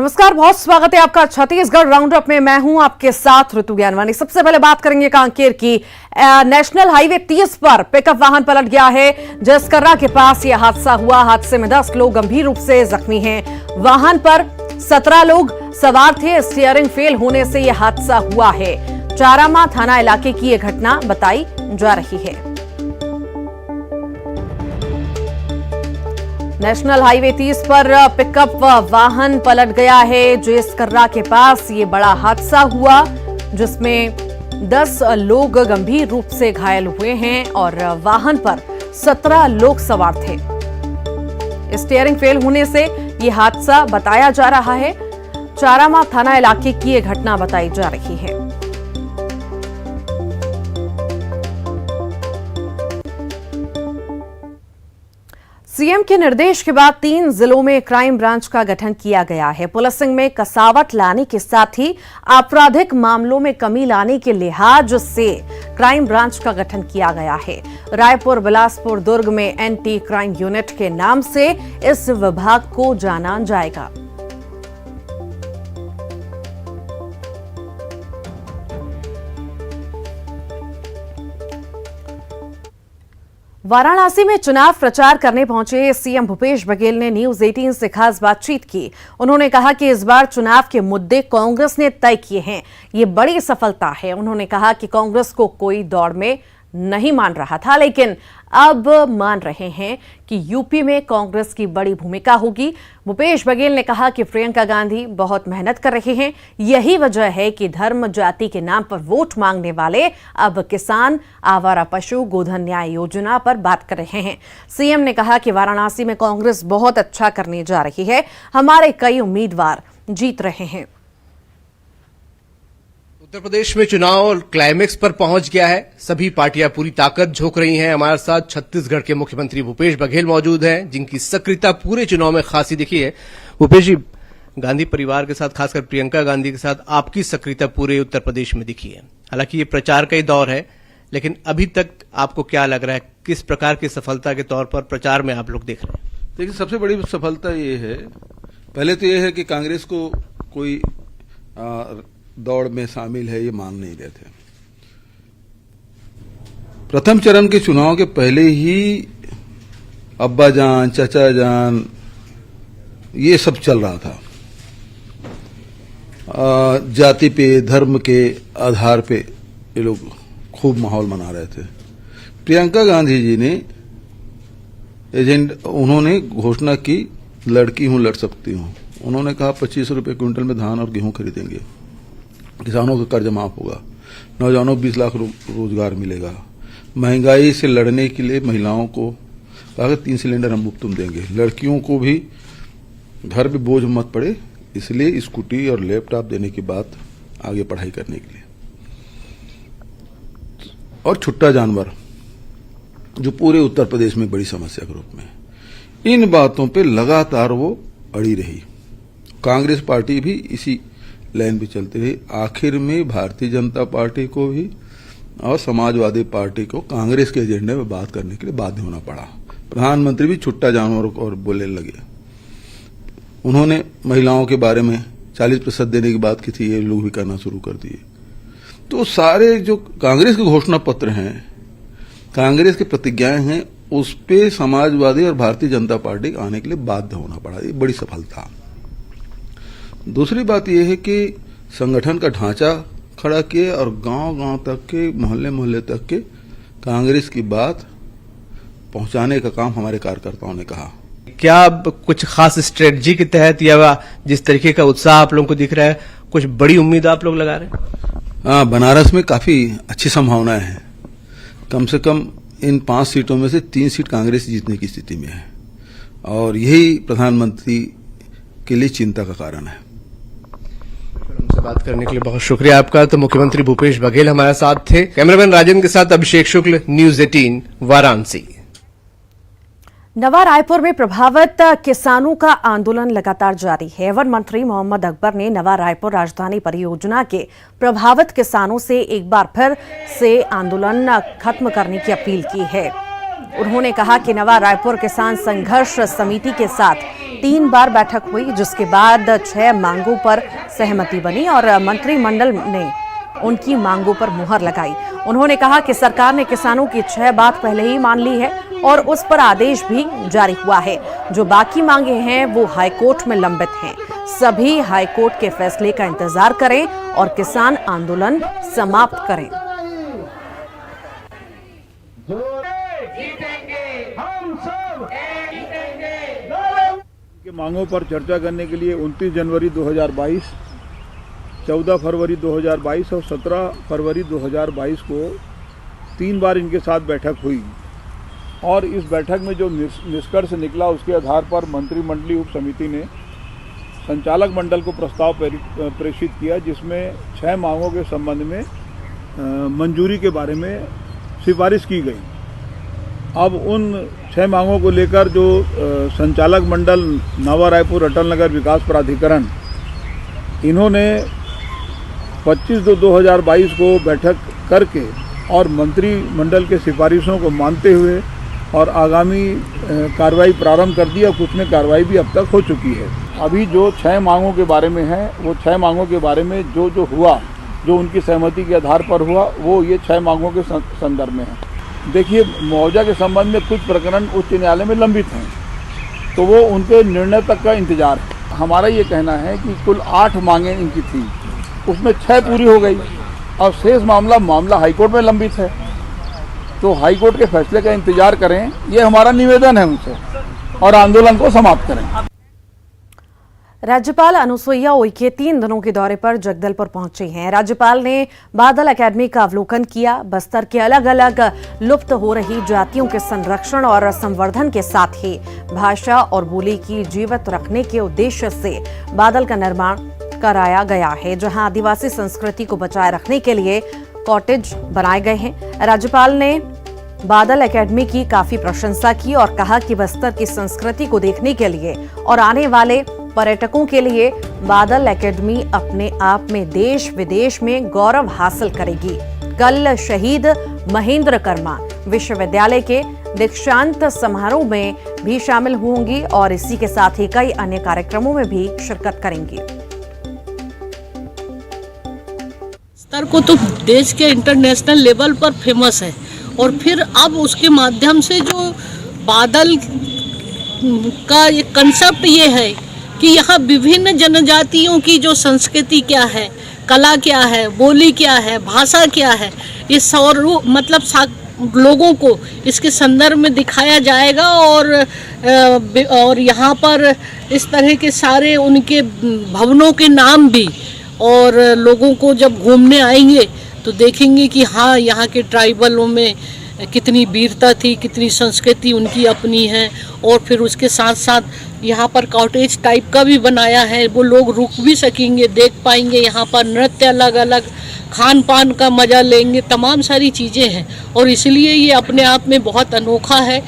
नमस्कार, बहुत स्वागत है आपका छत्तीसगढ़ राउंड अप में। मैं हूं आपके साथ ऋतु ज्ञानवानी। सबसे पहले बात करेंगे कांकेर की। नेशनल हाईवे 30 पर पिकअप वाहन पलट गया है। जसकर्रा के पास यह हादसा हुआ। हादसे में 10 लोग गंभीर रूप से जख्मी हैं। वाहन पर 17 लोग सवार थे। स्टीयरिंग फेल होने से यह हादसा हुआ है। चारामा थाना इलाके की यह घटना बताई जा रही है। नेशनल हाईवे 30 पर पिकअप वाहन पलट गया है। जसकर्रा के पास ये बड़ा हादसा हुआ, जिसमें 10 लोग गंभीर रूप से घायल हुए हैं और वाहन पर 17 लोग सवार थे। स्टीयरिंग फेल होने से ये हादसा बताया जा रहा है। चारामा थाना इलाके की ये घटना बताई जा रही है। सीएम के निर्देश के बाद 3 जिलों में क्राइम ब्रांच का गठन किया गया है। पुलिसिंग में कसावट लाने के साथ ही आपराधिक मामलों में कमी लाने के लिहाज से क्राइम ब्रांच का गठन किया गया है। रायपुर, बिलासपुर, दुर्ग में एंटी क्राइम यूनिट के नाम से इस विभाग को जाना जाएगा। वाराणसी में चुनाव प्रचार करने पहुंचे सीएम भूपेश बघेल ने न्यूज 18 से खास बातचीत की। उन्होंने कहा कि इस बार चुनाव के मुद्दे कांग्रेस ने तय किए हैं। ये बड़ी सफलता है। उन्होंने कहा कि कांग्रेस को कोई दौड़ में नहीं मान रहा था, लेकिन अब मान रहे हैं कि यूपी में कांग्रेस की बड़ी भूमिका होगी। भूपेश बघेल ने कहा कि प्रियंका गांधी बहुत मेहनत कर रहे हैं। यही वजह है कि धर्म जाति के नाम पर वोट मांगने वाले अब किसान, आवारा पशु, गोधन न्याय योजना पर बात कर रहे हैं। सीएम ने कहा कि वाराणसी में कांग्रेस बहुत अच्छा करने जा रही है। हमारे कई उम्मीदवार जीत रहे हैं। उत्तर प्रदेश में चुनाव क्लाइमेक्स पर पहुंच गया है। सभी पार्टियां पूरी ताकत झोंक रही हैं। हमारे साथ छत्तीसगढ़ के मुख्यमंत्री भूपेश बघेल मौजूद हैं, जिनकी सक्रियता पूरे चुनाव में खासी दिखी है। भूपेश जी, गांधी परिवार के साथ, खासकर प्रियंका गांधी के साथ आपकी सक्रियता पूरे उत्तर प्रदेश में दिखी है। हालांकि ये प्रचार का ही दौर है, लेकिन अभी तक आपको क्या लग रहा है, किस प्रकार की सफलता के तौर पर प्रचार में आप लोग देख रहे हैं? देखिए, सबसे बड़ी सफलता ये है, पहले तो ये है कि कांग्रेस को कोई दौड़ में शामिल है ये मान नहीं रहे थे। प्रथम चरण के चुनाव के पहले ही अब्बा जान, चाचा जान, ये सब चल रहा था। जाति पे, धर्म के आधार पे ये लोग खूब माहौल बना रहे थे। प्रियंका गांधी जी ने उन्होंने घोषणा की, लड़की हूं लड़ सकती हूं। उन्होंने कहा 25 रुपए क्विंटल में धान और गेहूं खरीदेंगे, किसानों का कर्ज माफ होगा, नौजवानों को 20 लाख रोजगार मिलेगा, महंगाई से लड़ने के लिए महिलाओं को कहा 3 सिलेंडर हम मुफ्त देंगे, लड़कियों को भी घर पे बोझ मत पड़े, इसलिए स्कूटी और लैपटॉप देने की बात आगे पढ़ाई करने के लिए। और छुट्टा जानवर, जो पूरे उत्तर प्रदेश में बड़ी समस्या के रूप में, इन बातों पे लगातार वो अड़ी रही। कांग्रेस पार्टी भी इसी लाइन पे चलती रही। आखिर में भारतीय जनता पार्टी को भी और समाजवादी पार्टी को कांग्रेस के एजेंडे में बात करने के लिए बाध्य होना पड़ा। प्रधानमंत्री भी छुट्टा जानवरों को और बोलने लगे। उन्होंने महिलाओं के बारे में 40% देने की बात की थी, ये लोग भी करना शुरू कर दिए। तो सारे जो कांग्रेस के घोषणा पत्र हैं, कांग्रेस की प्रतिज्ञाएं हैं, उस पे समाजवादी और भारतीय जनता पार्टी आने के लिए बाध्य होना पड़ा। ये बड़ी सफलता। दूसरी बात यह है कि संगठन का ढांचा खड़ा किए और गांव-गांव तक के, मोहल्ले तक के कांग्रेस की बात पहुंचाने का काम हमारे कार्यकर्ताओं ने कहा। क्या कुछ खास स्ट्रेटजी के तहत या जिस तरीके का उत्साह आप लोगों को दिख रहा है, कुछ बड़ी उम्मीद आप लोग लगा रहे हैं? हाँ, बनारस में काफी अच्छी संभावनाएं हैं। कम से कम इन 5 सीटों में से 3 सीट कांग्रेस जीतने की स्थिति में है, और यही प्रधानमंत्री के लिए चिंता का कारण है। हमसे बात करने के लिए बहुत शुक्रिया आपका। तो मुख्यमंत्री भूपेश बघेल हमारे साथ थे। कैमरामैन राजेंद्र के साथ अभिषेक शुक्ल, न्यूज 18 वाराणसी। नवा रायपुर में प्रभावित किसानों का आंदोलन लगातार जारी है। वन मंत्री मोहम्मद अकबर ने नवा रायपुर राजधानी परियोजना के प्रभावित किसानों से एक बार फिर से आंदोलन खत्म करने की अपील की है। उन्होंने कहा कि नवा रायपुर किसान संघर्ष समिति के साथ 3 बार बैठक हुई, जिसके बाद 6 मांगों पर सहमति बनी और मंत्रिमंडल ने उनकी मांगों पर मुहर लगाई। उन्होंने कहा कि सरकार ने किसानों की 6 बात पहले ही मान ली है और उस पर आदेश भी जारी हुआ है। जो बाकी मांगे हैं वो हाईकोर्ट में लंबित हैं। सभी हाईकोर्ट के फैसले का इंतजार करें और किसान आंदोलन समाप्त करें। के मांगों पर चर्चा करने के लिए 29 जनवरी 2022, 14 फरवरी 2022 और 17 फरवरी 2022 को 3 बार इनके साथ बैठक हुई और इस बैठक में जो निष्कर्ष निकला उसके आधार पर मंत्रिमंडलीय उप समिति ने संचालक मंडल को प्रस्ताव प्रेषित किया, जिसमें 6 मांगों के संबंध में मंजूरी के बारे में सिफारिश की गई। अब उन 6 मांगों को लेकर जो संचालक मंडल नवा रायपुर अटल नगर विकास प्राधिकरण, इन्होंने 25/2/2022 को बैठक करके और मंत्रिमंडल के सिफारिशों को मानते हुए और आगामी कार्रवाई प्रारंभ कर दी और कुछ में कार्रवाई भी अब तक हो चुकी है। अभी जो 6 मांगों के बारे में है, वो 6 मांगों के बारे में जो हुआ, जो उनकी सहमति के आधार पर हुआ, वो ये 6 मांगों के संदर्भ में है। देखिए, मुआवजा के संबंध में कुछ प्रकरण उच्च न्यायालय में लंबित हैं, तो वो उनके निर्णय तक का इंतजार है। हमारा ये कहना है कि कुल 8 मांगें इनकी थी, उसमें 6 पूरी हो गई और शेष मामला हाईकोर्ट में लंबित है, तो हाईकोर्ट के फैसले का इंतजार करें, ये हमारा निवेदन है उनसे, और आंदोलन को समाप्त करें। राज्यपाल अनुसुईया उइके 3 दिनों के दौरे पर जगदलपुर पहुंची हैं। राज्यपाल ने बादल एकेडमी का अवलोकन किया। बस्तर के अलग अलग लुप्त हो रही जातियों के संरक्षण और संवर्धन के साथ ही भाषा और बोली की जीवित रखने के उद्देश्य से बादल का निर्माण कराया गया है, जहां आदिवासी संस्कृति को बचाए रखने के लिए कॉटेज बनाए गए हैं। राज्यपाल ने बादल एकेडमी की काफी प्रशंसा की और कहा कि बस्तर की संस्कृति को देखने के लिए और आने वाले पर्यटकों के लिए बादल एकेडमी अपने आप में देश विदेश में गौरव हासिल करेगी। कल शहीद महेंद्र कर्मा विश्वविद्यालय के दीक्षांत समारोह में भी शामिल होंगी और इसी के साथ ही कई अन्य कार्यक्रमों में भी शिरकत करेंगी। बस्तर को तो देश के इंटरनेशनल लेवल पर फेमस है और फिर अब उसके माध्यम से जो बादल का ये कंसेप्ट ये है कि यहाँ विभिन्न जनजातियों की जो संस्कृति क्या है, कला क्या है, बोली क्या है, भाषा क्या है, ये मतलब लोगों को इसके संदर्भ में दिखाया जाएगा और यहाँ पर इस तरह के सारे उनके भवनों के नाम भी, और लोगों को जब घूमने आएंगे तो देखेंगे कि हाँ, यहाँ के ट्राइबलों में कितनी वीरता थी, कितनी संस्कृति उनकी अपनी है। और फिर उसके साथ साथ यहाँ पर कॉटेज टाइप का भी बनाया है, वो लोग रुक भी सकेंगे, देख पाएंगे, यहाँ पर नृत्य अलग अलग, खान पान का मज़ा लेंगे, तमाम सारी चीज़ें हैं और इसलिए ये अपने आप में बहुत अनोखा है।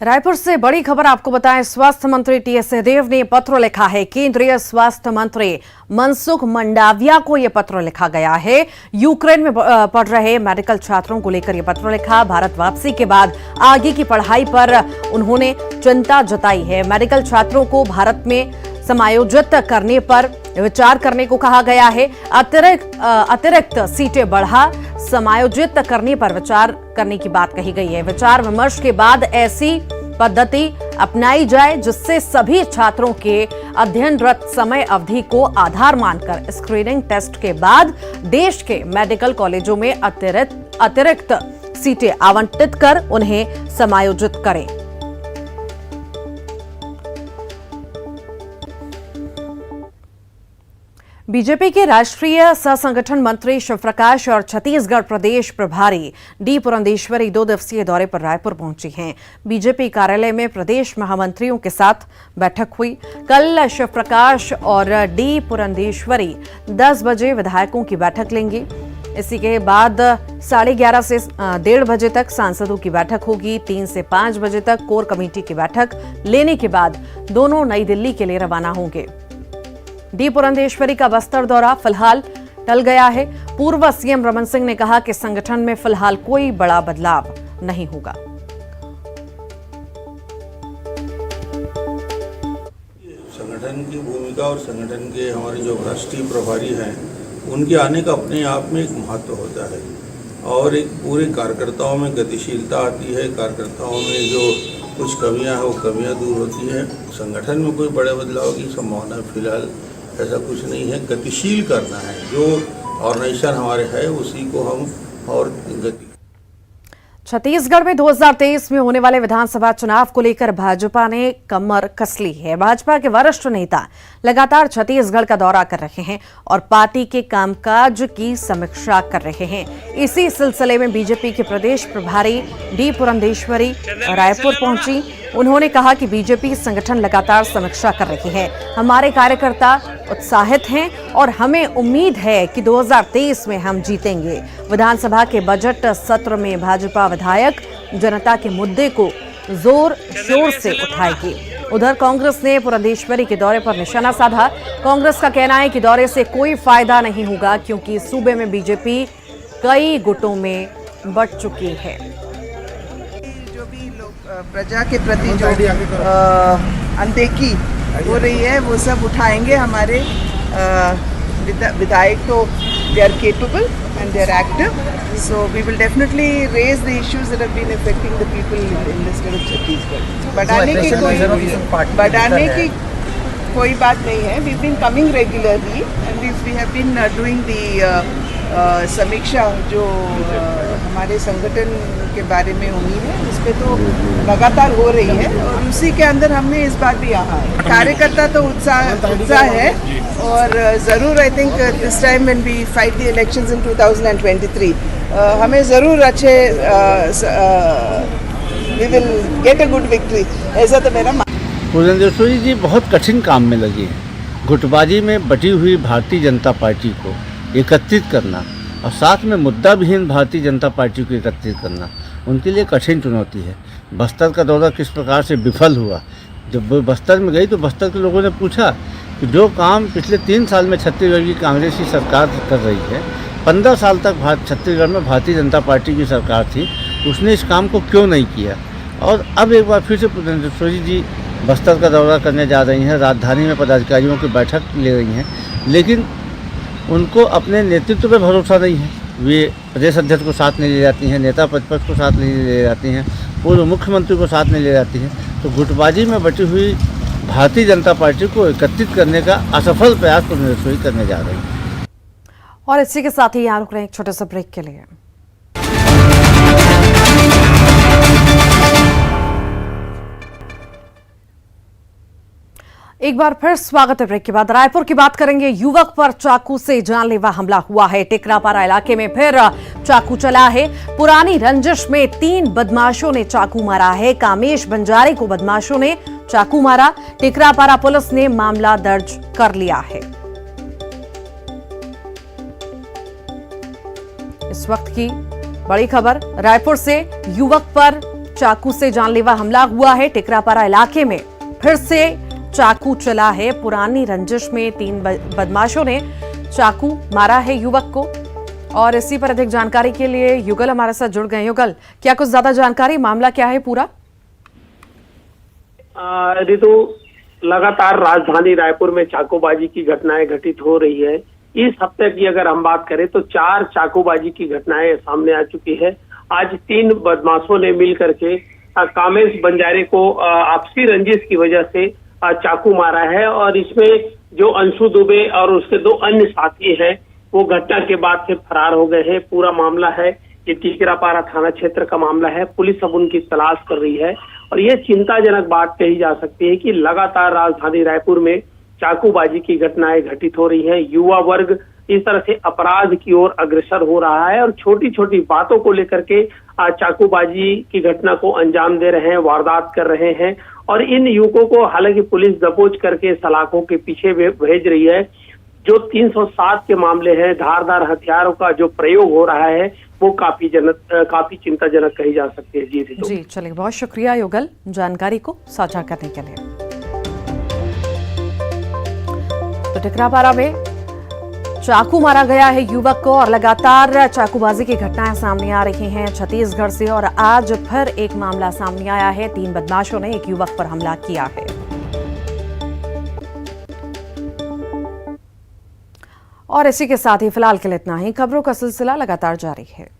रायपुर से बड़ी खबर आपको बताएं, स्वास्थ्य मंत्री टीएस सिंहदेव ने पत्र लिखा है। केंद्रीय स्वास्थ्य मंत्री मनसुख मंडाविया को यह पत्र लिखा गया है। यूक्रेन में पढ़ रहे मेडिकल छात्रों को लेकर यह पत्र लिखा। भारत वापसी के बाद आगे की पढ़ाई पर उन्होंने चिंता जताई है। मेडिकल छात्रों को भारत में समायोजित करने पर विचार करने को कहा गया है। अतिरिक्त सीटें बढ़ा समायोजित करने पर विचार करने की बात कही गई है। विचार विमर्श के बाद ऐसी पद्धति अपनाई जाए जिससे सभी छात्रों के अध्ययनरत समय अवधि को आधार मानकर स्क्रीनिंग टेस्ट के बाद देश के मेडिकल कॉलेजों में अतिरिक्त सीटें आवंटित कर उन्हें समायोजित करें। बीजेपी के राष्ट्रीय सह संगठन मंत्री शिवप्रकाश और छत्तीसगढ़ प्रदेश प्रभारी डी पुरंदेश्वरी 2 दिवसीय दौरे पर रायपुर पहुंची हैं। बीजेपी कार्यालय में प्रदेश महामंत्रियों के साथ बैठक हुई। कल शिवप्रकाश और डी पुरंदेश्वरी 10 बजे विधायकों की बैठक लेंगे। इसी के बाद 11:30 से 1:30 बजे तक सांसदों की बैठक होगी। 3 से 5 बजे तक कोर कमेटी की बैठक लेने के बाद दोनों नई दिल्ली के लिए रवाना होंगे। डी पुरंदेश्वरी का बस्तर दौरा फिलहाल टल गया है। पूर्व सीएम रमन सिंह ने कहा कि संगठन में फिलहाल कोई बड़ा बदलाव नहीं होगा। संगठन की भूमिका और संगठन के हमारे जो राष्ट्रीय प्रभारी हैं उनके आने का अपने आप में एक महत्व होता है और एक पूरे कार्यकर्ताओं में गतिशीलता आती है। कार्यकर्ताओं में जो कुछ कमियां हैं वो कमियां दूर होती हैं। संगठन में कोई बड़े बदलाव की संभावना फिलहाल ऐसा कुछ नहीं है। गतिशील करना है, जो ऑर्गेनाइजेशन हमारे है उसी को हम और गति। छत्तीसगढ़ में 2023 में होने वाले विधानसभा चुनाव को लेकर भाजपा ने कमर कस ली है। भाजपा के वरिष्ठ नेता लगातार छत्तीसगढ़ का दौरा कर रहे हैं और पार्टी के कामकाज की समीक्षा कर रहे हैं। इसी सिलसिले में बीजेपी के प्रदेश प्रभारी डी पुरंदेश्वरी रायपुर पहुंची। उन्होंने कहा कि बीजेपी संगठन लगातार समीक्षा कर रही है। हमारे कार्यकर्ता उत्साहित हैं और हमें उम्मीद है कि 2023 में हम जीतेंगे। विधानसभा के बजट सत्र में भाजपा विधायक जनता के मुद्दे को जोर शोर से उठाएगी। उधर कांग्रेस ने पुरंदेश्वरी के दौरे पर निशाना साधा। कांग्रेस का कहना है कि दौरे से कोई फायदा नहीं होगा क्योंकि सूबे में बीजेपी कई गुटों में बंट चुकी है। प्रजा के प्रति जो अनदेखी हो रही है वो सब उठाएंगे। हमारे विधायक तो they are capable and they are active, so we will definitely raise the issues that have been affecting the people in the state of Chhattisgarh. बढ़ाने की कोई बात नहीं है। We have been coming regularly and we have been doing the समीक्षा जो हमारे संगठन के बारे में उम्मीद है उस पर तो लगातार हो रही है और उसी के अंदर हमने इस बार भी यहाँ है। कार्यकर्ता तो उत्साह है और ज़रूर I think this time when we fight the elections in 2023 हमें ज़रूर अच्छे we will get a good victory, ऐसा तो मेरा। पुरंदेश्वरी जी बहुत कठिन काम में लगी हैं। गुटबाजी में बटी हुई भारतीय जनता पार्टी को एकत्रित करना और साथ में मुद्दा विहीन भारतीय जनता पार्टी को एकत्रित करना उनके लिए कठिन चुनौती है। बस्तर का दौरा किस प्रकार से विफल हुआ। जब वो बस्तर में गई तो बस्तर के लोगों ने पूछा कि जो काम पिछले 3 साल में छत्तीसगढ़ की कांग्रेस की सरकार कर रही है, 15 साल तक छत्तीसगढ़ में भारतीय जनता पार्टी की सरकार थी, उसने इस काम को क्यों नहीं किया। और अब एक बार फिर से पुरंदेश्वरी जी बस्तर का दौरा करने जा रही हैं। राजधानी में पदाधिकारियों की बैठक ले रही हैं, लेकिन उनको अपने नेतृत्व पे भरोसा नहीं है। वे प्रदेश अध्यक्ष को साथ नहीं ले जाती हैं, नेता प्रतिपक्ष को साथ नहीं ले जाती हैं, पूर्व मुख्यमंत्री को साथ नहीं ले जाती हैं। तो गुटबाजी में बटी हुई भारतीय जनता पार्टी को एकत्रित करने का असफल प्रयास पुरंदेश्वरी करने जा रही है। और इसी के साथ ही यहाँ रुक रहे हैं एक छोटे से ब्रेक के लिए। एक बार फिर स्वागत है ब्रेक के बाद। रायपुर की बात करेंगे। युवक पर चाकू से जानलेवा हमला हुआ है। टिकरापारा इलाके में फिर चाकू चला है। पुरानी रंजिश में 3 बदमाशों ने चाकू मारा है। कामेश बंजारे को बदमाशों ने चाकू मारा। टिकरापारा पुलिस ने मामला दर्ज कर लिया है। इस वक्त की बड़ी खबर रायपुर से। युवक पर चाकू से जानलेवा हमला हुआ है। टिकरापारा इलाके में फिर से चाकू चला है। पुरानी रंजिश में 3 बदमाशों ने चाकू मारा है युवक को। और इसी पर अधिक जानकारी के लिए युगल हमारे साथ जुड़ गए। युगल, क्या कुछ ज्यादा जानकारी, मामला क्या है पूरा? रितु, लगातार राजधानी रायपुर में चाकूबाजी की घटनाएं घटित हो रही है। इस हफ्ते की अगर हम बात करें तो 4 चाकूबाजी की घटनाएं सामने आ चुकी है। आज 3 बदमाशों ने मिल करके कामेश बंजारे को आपसी रंजिश की वजह से चाकू मारा है और इसमें जो अंशु दुबे और उसके 2 अन्य साथी हैं वो घटना के बाद से फरार हो गए हैं। पूरा मामला है ये टिकरापारा थाना क्षेत्र का मामला है। पुलिस अब उनकी तलाश कर रही है और ये चिंताजनक बात कही जा सकती है कि लगातार राजधानी रायपुर में चाकूबाजी की घटनाएं घटित हो रही हैं। युवा वर्ग इस तरह से अपराध की ओर अग्रसर हो रहा है और छोटी छोटी बातों को लेकर के चाकूबाजी की घटना को अंजाम दे रहे हैं, वारदात कर रहे हैं। और इन युवकों को हालांकि पुलिस दबोच करके सलाखों के पीछे भेज रही है। जो 307 के मामले हैं, धारदार हथियारों का जो प्रयोग हो रहा है वो काफी चिंताजनक कही जा सकती है। जी चलिए, बहुत शुक्रिया युगल जानकारी को साझा करने के लिए। तो टिकरापारा में चाकू मारा गया है युवक को और लगातार चाकूबाजी की घटनाएं सामने आ रही हैं छत्तीसगढ़ से। और आज फिर एक मामला सामने आया है। 3 बदमाशों ने एक युवक पर हमला किया है। और इसी के साथ ही फिलहाल के लिए इतना ही। खबरों का सिलसिला लगातार जारी है।